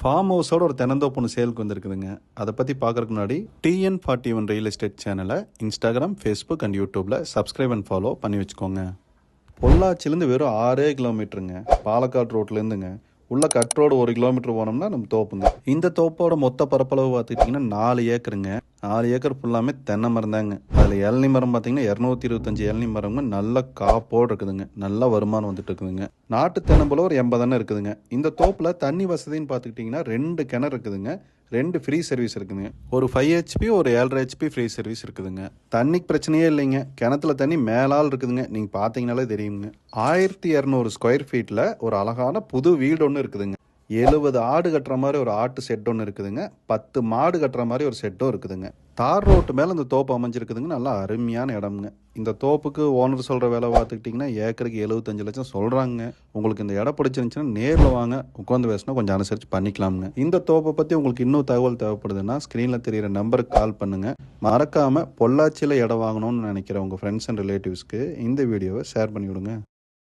Form ஹவுஸோட ஒரு தென்னந்தோப்பு ஒன்று சேலுக்கு வந்திருக்குதுங்க. அதை பற்றி பார்க்குறதுக்கு முன்னாடி TN41 ரியல் எஸ்டேட் சேனலை இன்ஸ்டாகிராம், ஃபேஸ்புக் அண்ட் யூடியூப்பில் சப்ஸ்கிரைப் அண்ட் ஃபாலோ பண்ணி வச்சுக்கோங்க. பொள்ளாச்சிலேருந்து வெறும் 6 கிலோமீட்டருங்க. பாலக்காடு ரோட்லேருந்துங்க. உள்ள கட் ரோடு 1 கிலோமீட்டர் போனோம்னா நம்ம தோப்புங்க. இந்த தோப்போட மொத்த பரப்பளவு பார்த்துக்கிட்டிங்கன்னா 4 ஏக்கருங்க. 4 ஏக்கர் ஃபுல்லாமே தென்னை மரம் தாங்க. அதில் இளநி மரம் பார்த்தீங்கன்னா 225 இளநி மரங்க நல்ல காப்போடு இருக்குதுங்க. நல்ல வருமானம் வந்துட்டு இருக்குதுங்க. நாட்டு தென்னம்போல ஒரு 80 இருக்குதுங்க. இந்த தோப்பில் தண்ணி வசதின்னு பார்த்துக்கிட்டிங்கன்னா 2 கிணறு இருக்குதுங்க. 2 ஃப்ரீ சர்வீஸ் இருக்குதுங்க. ஒரு 5 HP ஒரு 7.5 HP ஃப்ரீ சர்வீஸ் இருக்குதுங்க. தண்ணிக்கு பிரச்சனையே இல்லைங்க. கிணத்துல தண்ணி மேலால் இருக்குதுங்க. நீங்கள் பார்த்தீங்கனாலே தெரியுங்க. 1200 ஸ்கொயர் ஃபீட்டில் ஒரு அழகான புது வீடு ஒன்று இருக்குதுங்க. 70 ஆடு கட்டுற மாதிரி ஒரு ஆட்டு செட் ஒன்று இருக்குதுங்க. 10 மாடு கட்டுற மாதிரி ஒரு செட்டும் இருக்குதுங்க. தார் ரோட்டு மேலே இந்த தோப்பு அமைஞ்சிருக்குதுங்க. நல்லா அருமையான இடம்ங்க. இந்த தோப்புக்கு ஓனர் சொல்கிற விலை பார்த்துக்கிட்டிங்கன்னா ஏக்கருக்கு 75 லட்சம் சொல்கிறாங்க. உங்களுக்கு இந்த இடம் பிடிச்சிருந்துச்சுன்னா நேரில் வாங்க, உட்காந்து பேசினா கொஞ்சம் அனுசரித்து பண்ணிக்கலாமுங்க. இந்த தோப்பை பற்றி உங்களுக்கு இன்னும் தகவல் தேவைப்படுதுன்னா ஸ்க்ரீனில் தெரிகிற நம்பருக்கு கால் பண்ணுங்கள். மறக்காமல் பொள்ளாச்சியில் இடம் வாங்கணும்னு நினைக்கிற உங்கள் ஃப்ரெண்ட்ஸ் அண்ட் ரிலேட்டிவ்ஸ்க்கு இந்த வீடியோவை ஷேர் பண்ணிவிடுங்க.